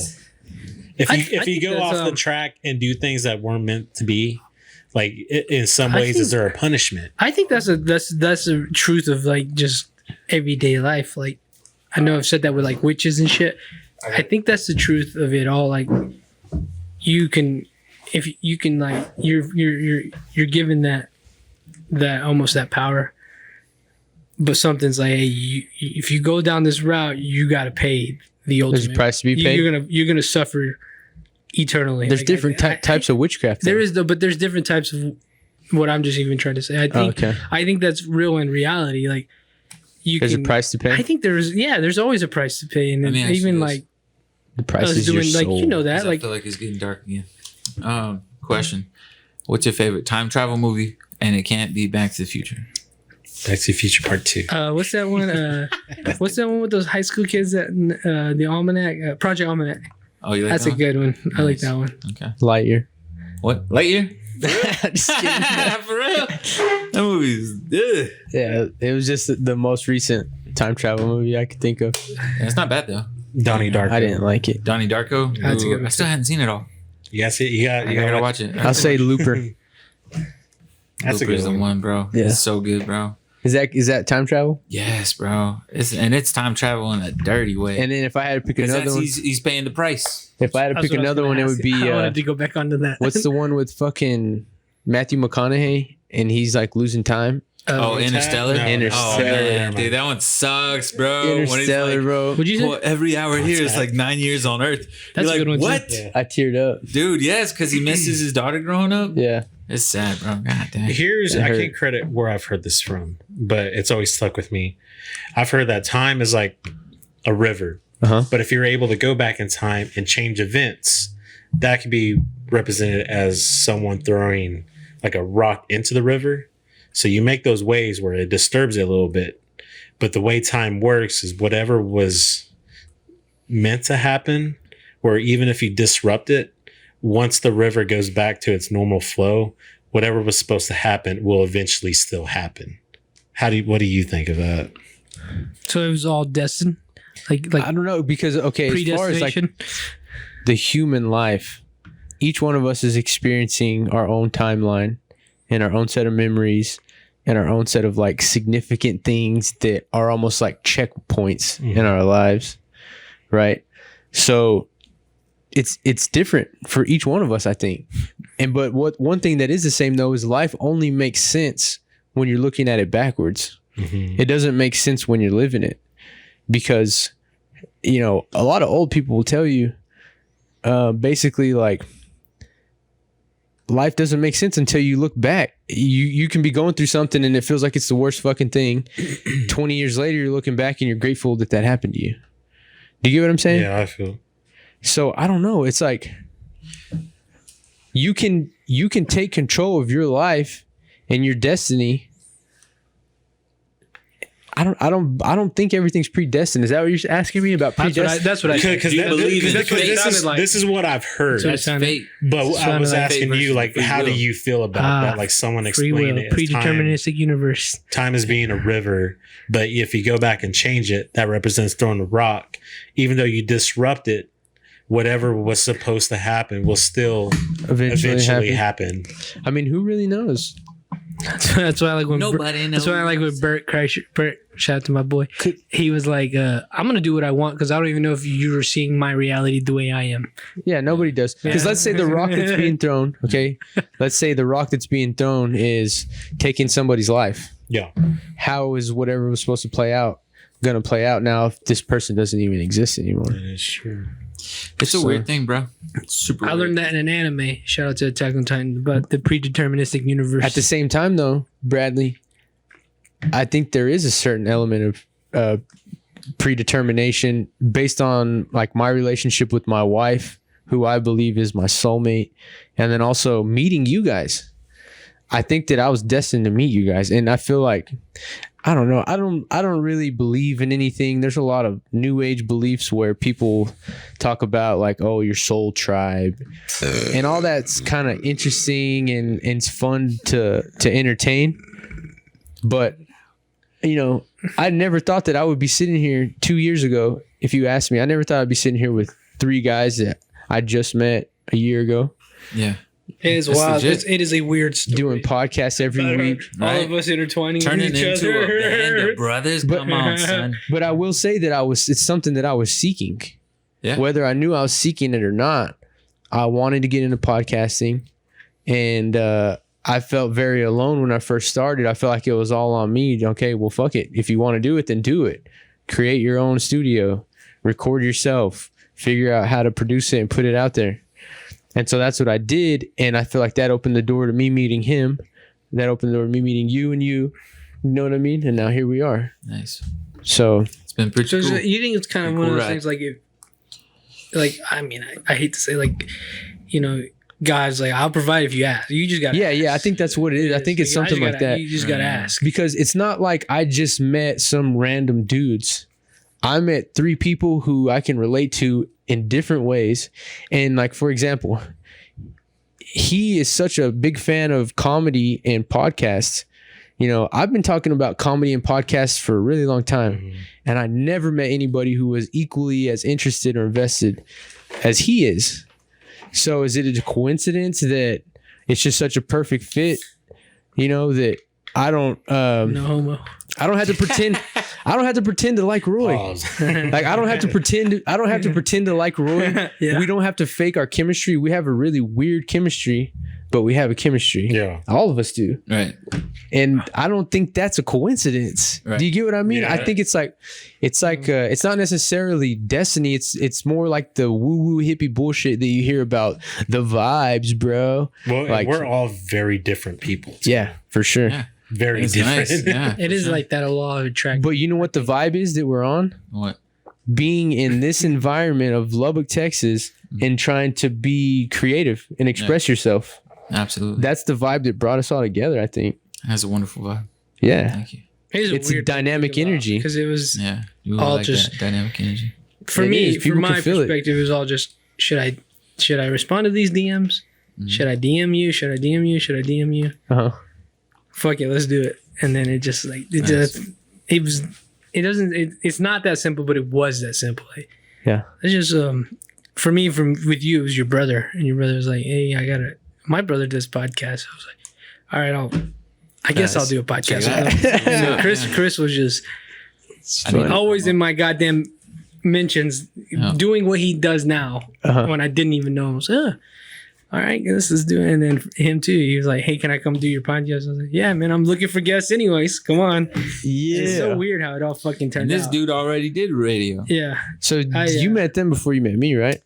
If you think go that's, off the track and do things that weren't meant to be, like in some ways, is there a punishment? I think that's a truth of like just everyday life. Like I know I've said that with like witches and shit. I think that's the truth of it all. Like you can, if you can, like you're given that almost that power. But something's like, hey, if you go down this route, you got to pay the ultimate. There's a price to be paid. You're gonna suffer eternally. There's Like, different types of witchcraft. There though. is though, but there's different types of what I'm just even trying to say. I think that's real in reality. Like There's a price to pay. I think there's always a price to pay, and Let me ask you even this. like The price us is your doing like soul. you know that I like feel like it's getting dark again. Question: what's your favorite time travel movie? And it can't be Back to the Future. Back to the Future Part 2. what's that one? What's that one with those high school kids that the Almanac Project Almanac? Oh, you like That's that a good one. I like that one. Okay. Lightyear. What? Lightyear? Just kidding. For real? That movie's ugh. Yeah, it was just the most recent time travel movie I could think of. Yeah, it's not bad though. Donnie Darko. I didn't like it. Donnie Darko. That's a good Ooh, one. I still hadn't seen it all. Yes, you got. I gotta watch it. I'll say Looper. That's a Looper's good the one. one, bro. Yeah. It's so good, bro. Is that time travel? Yes, bro. It's time travel in a dirty way. And then if I had to pick 'Cause another one, he's paying the price. if I had to That's pick what I was another gonna one, it ask. would be I wanted to go back onto that. what's the one with fucking Matthew McConaughey and he's like losing time? Interstellar. No, Interstellar. Oh, man. Never mind. Dude, that one sucks, bro. When he's Interstellar, like, bro. Would you say? well, every hour here is like 9 years on Earth. That's You're a good like, one, too. what? Yeah. I teared up. Dude, yes, because he misses his daughter growing up. Yeah. It's sad, bro. God damn. Here's It I hurt. can't credit where I've heard this from, but it's always stuck with me. I've heard that time is like a river, Uh-huh. but if you're able to go back in time and change events, that could be represented as someone throwing like a rock into the river. So you make those waves where it disturbs it a little bit, but the way time works is whatever was meant to happen, or even if you disrupt it, once the river goes back to its normal flow, whatever was supposed to happen will eventually still happen. What do you think of that? So it was all destined, like I don't know, because as far as like predestination. the human life, each one of us is experiencing our own timeline and our own set of memories and our own set of like significant things that are almost like checkpoints in our lives, right? So it's different for each one of us, I think. But one thing that is the same though is life only makes sense when you're looking at it backwards. It doesn't make sense when you're living it, because a lot of old people will tell you basically like life doesn't make sense until you look back. You can be going through something and it feels like it's the worst fucking thing. 20 years later, you're looking back and you're grateful that happened to you. Do you get what I'm saying? Yeah, I feel. So I don't know. It's like you can take control of your life and your destiny. I don't think everything's predestined. Is that what you're asking me about predestined? That's what I think. Because this is what I've heard. That's what it sounded- But I was like asking you, like, how do you feel about that? Like, someone free explain will, it. As predeterministic universe. time is being a river, but if you go back and change it, that represents throwing a rock. Even though you disrupt it, whatever was supposed to happen will still eventually happen. I mean, who really knows? That's why I like when Nobody knows. That's why I like when Bert Kreischer. Bert, shout out to my boy. He was like, "I'm gonna do what I want because I don't even know if you're seeing my reality the way I am." Yeah, nobody does. Because let's say the rock that's being thrown, okay? Let's say the rock that's being thrown is taking somebody's life. Yeah. How is whatever was supposed to play out going to play out now if this person doesn't even exist anymore? That is true. It's a weird thing, bro. It's super I weird. learned that in an anime. Shout out to Attack on Titan about the predeterministic universe. At the same time, though, Bradley, I think there is a certain element of predetermination based on like my relationship with my wife, who I believe is my soulmate, and then also meeting you guys. I think that I was destined to meet you guys, and I feel like I don't know. I don't really believe in anything. There's a lot of new age beliefs where people talk about like, oh, your soul tribe, and all that's kind of interesting and it's fun to entertain. But I never thought that I would be sitting here 2 years ago. If you asked me, I never thought I'd be sitting here with 3 guys that I just met a year ago. Yeah. It is That's wild. legit. It is a weird story. Doing podcasts every week. All Right. of us intertwining Turning with each into other. a band of brothers. Come on, son. But I will say that it's something that I was seeking. Yeah. Whether I knew I was seeking it or not, I wanted to get into podcasting. And I felt very alone when I first started. I felt like it was all on me. Okay, well, fuck it. If you want to do it, then do it. Create your own studio. Record yourself. Figure out how to produce it and put it out there. And so that's what I did. And I feel like that opened the door to me meeting him. That opened the door to me meeting you and you. You know what I mean? And now here we are. Nice. So It's been pretty So cool. you think it's kind of Pretty one of cool those ride. things like I mean, I hate to say like, guys, like I'll provide if you ask. You just got yeah, I think that's what it is. I think it's something like that. You just gotta ask. Because it's not like I just met some random dudes. I met 3 people who I can relate to in different ways. And like, for example, he is such a big fan of comedy and podcasts. I've been talking about comedy and podcasts for a really long time. And I never met anybody who was equally as interested or invested as he is. So is it a coincidence that it's just such a perfect fit, that I don't No homo. I don't have to pretend I don't have to pretend to like Roy. Like I don't have to pretend to like Roy. Yeah. We don't have to fake our chemistry. We have a really weird chemistry, but we have a chemistry. Yeah. All of us do. Right. And I don't think that's a coincidence. Right. Do you get what I mean? Yeah. I think it's not necessarily destiny. It's more like the woo-woo hippie bullshit that you hear about the vibes, bro. Well, Like- we're all very different people. Yeah, for sure. Yeah. Very It's different. nice. Yeah. It is like that a law of attraction. But you know what the vibe is that we're on? What? Being in this environment of Lubbock, Texas, and trying to be creative and express yourself. Absolutely. That's the vibe that brought us all together, I think. It has a wonderful vibe. Yeah. Thank you. It's a dynamic energy. because it was Yeah. You All like just- that dynamic energy. for It me is. from People my can feel it. perspective. It was all just should I respond to these DMs? Should I DM you? Should I DM you? Should I DM you? Uh-huh. Fuck it, let's do it. And then it just like it Nice. just it it doesn't. It's not that simple, but it was that simple. Yeah. It's just for me, with you, it was your brother, and your brother was like, "Hey, my brother does podcasts." I was like, "All right, I guess I'll do a podcast." So Chris was just always in my goddamn mentions, doing what he does now when I didn't even know him. So, all right, this is doing. And then him too. He was like, "Hey, can I come do your podcast?" I was like, "Yeah, man, I'm looking for guests anyways. Come on." Yeah. It's so weird how it all fucking turned And this out. dude already did radio. Yeah. So you met them before you met me, right?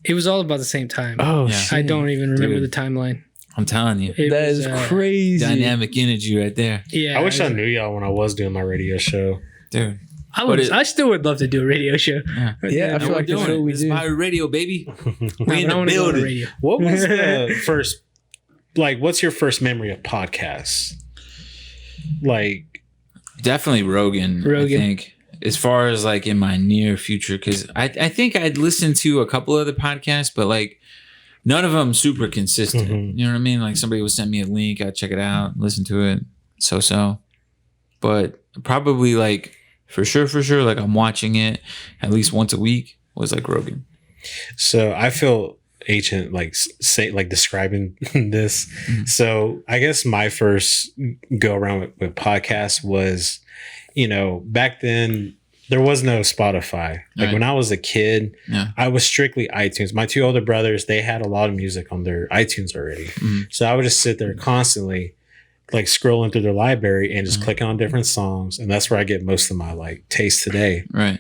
It was all about the same time. Oh, Yeah. shit. I don't even remember Dude. the timeline. I'm telling you. It That was, is crazy. Dynamic energy right there. Yeah. I wish I knew y'all when I was doing my radio show. Dude. I still would love to do a radio show. Yeah. Yeah, I And feel we're like that's doing what we it. It's do. Pirate Radio, baby. No, We in but I the want to go on building. radio. What was the first, like, what's your first memory of podcasts? Like, Definitely Rogan. I think. As far as like in my near future, because I think I'd listened to a couple other podcasts, but like none of them super consistent. Mhm. You know what I mean? Like somebody would send me a link, I'd check it out, listen to it, so. But probably like for sure, like I'm watching it at least once a week was like Rogan. so I feel ancient, like describing this. Mhm. So I guess my first go around with podcasts was, back then there was no Spotify. Like Right. when I was a kid, Yeah. I was strictly iTunes. My two older brothers, they had a lot of music on their iTunes already. Mhm. So I would just sit there constantly like scrolling through their library and just Mhm. clicking on different songs. And that's where I get most of my like taste today. Right.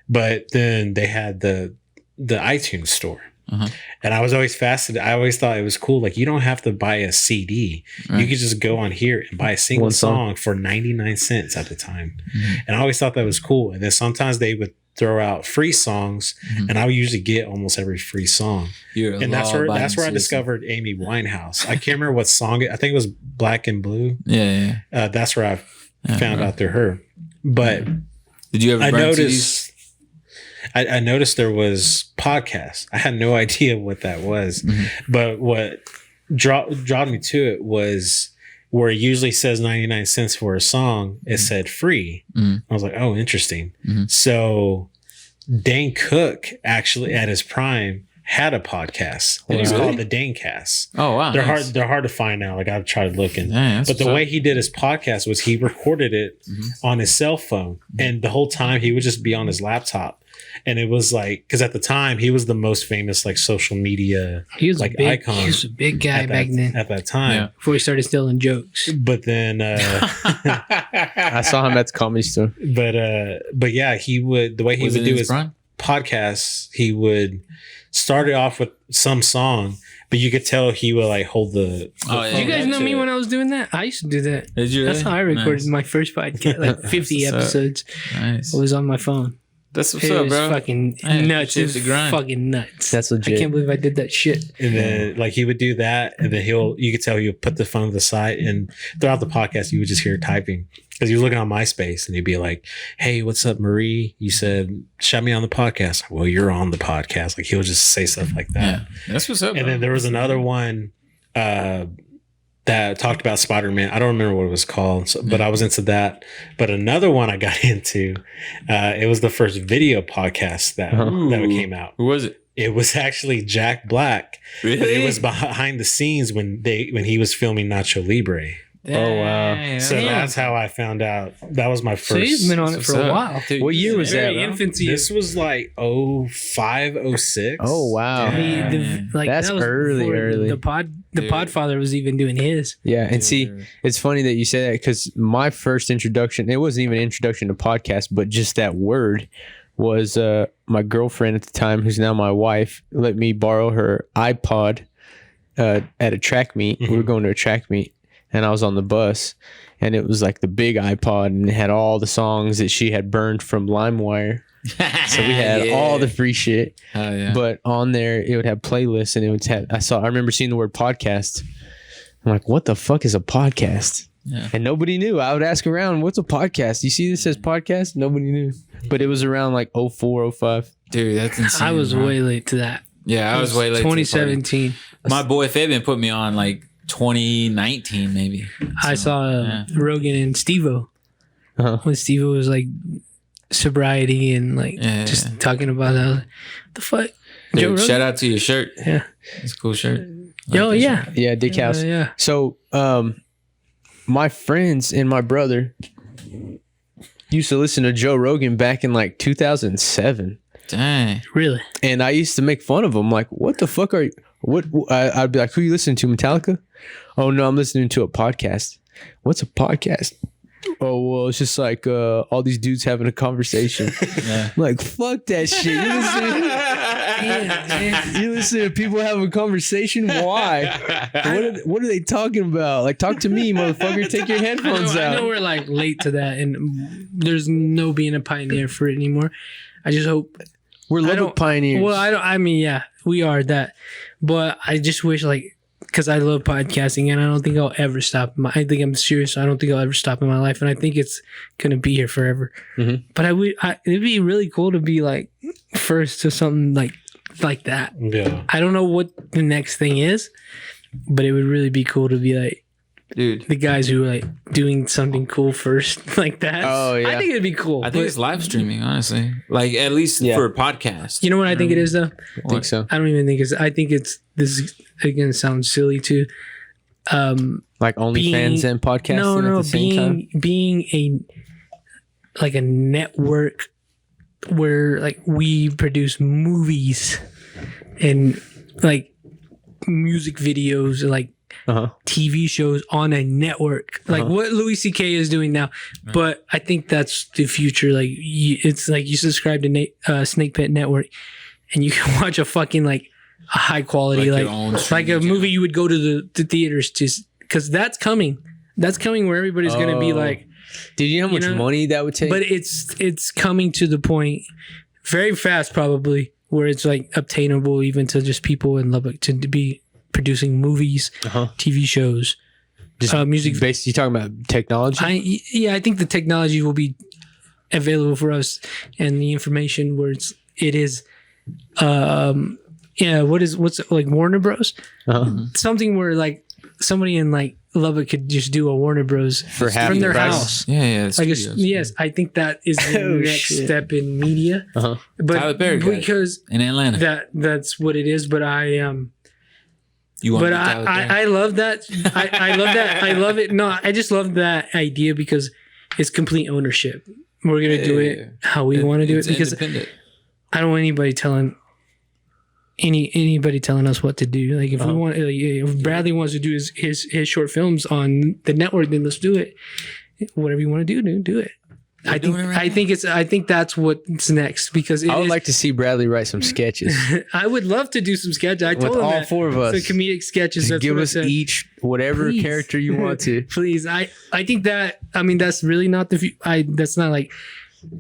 But then they had the iTunes store. Uh-huh. And I was always fascinated. I always thought it was cool. Like you don't have to buy a CD. You Right. could just go on here and buy a single One song. song for 99 cents at the time. Mhm. And I always thought that was cool. And then sometimes they would throw out free songs, Mhm. and I would usually get almost every free song. You're a And that's where law-abiding I citizen. discovered Amy Winehouse. I can't remember what song. I think it was Black and Blue. Yeah. That's where I Yeah, found right. out through her. But Did you ever I burn noticed. I noticed there was podcasts. I had no idea what that was, Mhm. but what drawn me to it was where it usually says 99 cents for a song. It said free. Mhm. I was like, oh, interesting. Mhm. So Dane Cook actually at his prime had a podcast. It was Really? called the Danecast. Oh wow. They're nice. hard. They're hard to find now. Like I've tried looking. Yeah, that's But the what's way up. he did his podcast was he recorded it Mhm. on his cell phone, and the whole time he would just be on his laptop. And it was like, because at the time he was the most famous like social media He was like a big, icon He was a big guy at back then. at that time. Yeah. Before he started stealing jokes. But then, I saw him at the comedy store. but yeah, he would the way he Was would it do in his prime? podcasts. He would start it off with some song, but you could tell he would like hold the. Oh, yeah. Did you guys know that's me it. when I was doing that? I used to do that. Did you? That's really? how I recorded Nice. my first podcast, like 50 That's what's up. episodes. Nice. It was on my phone. That's what's It up, was bro. fucking Hey, nuts. It shit's was a grind. fucking nuts. That's I legit. can't believe I did that shit. And then like he would do that, and then you could tell he'll put the phone to the side, and throughout the podcast you would just hear typing because he was looking on MySpace, and he'd be like, "Hey, what's up, Marie? You said shout me on the podcast." Well, you're on the podcast. Like he'll just say stuff like that. Yeah, that's what's up. And bro. then there was another one that talked about Spider-Man. I don't remember what it was called, but I was into that. But another one I got into, it was the first video podcast that came out. Who was it? It was actually Jack Black. Really? But it was behind the scenes when he was filming Nacho Libre. Oh, wow. Damn. So that's how I found out. That was my So first. he's been on it What's for a up? while. Dude, What year was that, Very bro? infancy. This was like 05, 06. Oh wow. I mean, like That's that was early, before early. The Dude. Podfather was even doing his. Yeah, and see, Dude. it's funny that you say that because my first introduction, it wasn't even an introduction to podcast, but just that word was my girlfriend at the time, who's now my wife, let me borrow her iPod at a track meet. We were going to a track meet, and I was on the bus, and it was like the big iPod, and it had all the songs that she had burned from LimeWire. So we had all the free shit. Oh, yeah. But on there, it would have playlists, and it would have. I remember seeing the word podcast. I'm like, what the fuck is a podcast? Yeah. And nobody knew. I would ask around, what's a podcast? You see this says podcast? Nobody knew. But it was around like 04, 05. Dude, that's insane. I was bro. way late to that. Yeah, I was way late. to the party. 2017. My boy Fabian put me on like 2019, maybe. I So, saw yeah. Rogan and Steve-O. Uh-huh. When Steve-O was like sobriety and like just talking about that. What the fuck? Dude, Joe Rogan? shout out to your shirt. Yeah. It's a cool shirt. Yo, yeah. Yeah, Dick House. Yeah. So, my friends and my brother used to listen to Joe Rogan back in like 2007. Dang. Really? And I used to make fun of him. Like, what the fuck are you? I'd be like, who you listening to, Metallica? Oh, no, I'm listening to a podcast. What's a podcast? Oh, well, it's just like all these dudes having a conversation. Yeah. I'm like, fuck that shit. You listen to people having a conversation? Why? What are they talking about? Like, talk to me, motherfucker. Take your headphones I out. know we're like late to that, and there's no being a pioneer for it anymore. I just hope We're I Lubbock don't- pioneers. Well, I mean, yeah, we are that, but I just wish like because I love podcasting, and I don't think I'll ever stop. I think I'm serious. I don't think I'll ever stop in my life, and I think it's gonna be here forever. Mhm. But it'd be really cool to be like first to something like that. Yeah. I don't know what the next thing is, but it would really be cool to be like Dude, the guys who are like doing something cool first like that. Oh, yeah. I think it'd be cool. I think but it's live streaming, honestly. Like, at least Yeah. for a podcast. you know what I think it is though? I think so. I don't even think it's. I think it's. This is again sounds silly too. Like OnlyFans and podcasting at the same time. Being a network where like we produce movies and like music videos and like Uh-huh. TV shows on a network, like what Louis C.K. is doing now. But I think that's the future. Like it's like you subscribe to Snake Pit Network, and you can watch a fucking like a high quality Like like your own like a streaming movie you would go to the theaters to, because that's coming. That's coming where everybody's gonna be Oh. like. Did you know how much know, money that would take? But it's coming to the point very fast, probably, where it's like obtainable even to just people in Lubbock to be producing movies, TV shows, Just music. basically, you talking about technology? I think the technology will be available for us, and the information where it is. What's like Warner Bros. Something where like somebody in like Lubbock could just do a Warner Bros. For half from the their price? house. Yeah. I guess yes, I think that is the Oh, next shit. step in media. Uh-huh. But Tyler Perry got it. because In Atlanta. that's what it is. But You want but to be Tyler Perry? I love that. I love that. I love it. No, I just love that idea because it's complete ownership. We're gonna do it how we want to do it It's because independent. I don't want anybody telling anybody telling us what to do. Like if we want, if Bradley wants to do his short films on the network, then let's do it. Whatever you want to do it. I think that's what's next because I would like to see Bradley write some sketches I would love to do some sketches. I with told him all that. four of us. So comedic sketches. Just That's give what I us said. each whatever Please. character you want to. Please, I think that that's really not that's not like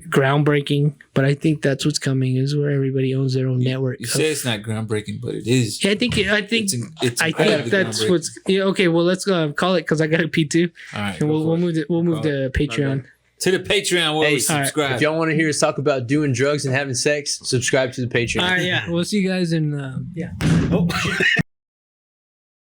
groundbreaking, but I think that's what's coming is where everybody owns their own network. You say it's not groundbreaking, but it is. Yeah, I think It's I incredibly think that's groundbreaking. what's okay. Well, let's call it because I got to pee too, All right. and go we'll for it. move to Patreon. To the Patreon where Hey, we subscribe. If y'all want to hear us talk about doing drugs and having sex, subscribe to the Patreon. All right, yeah, we'll see you guys in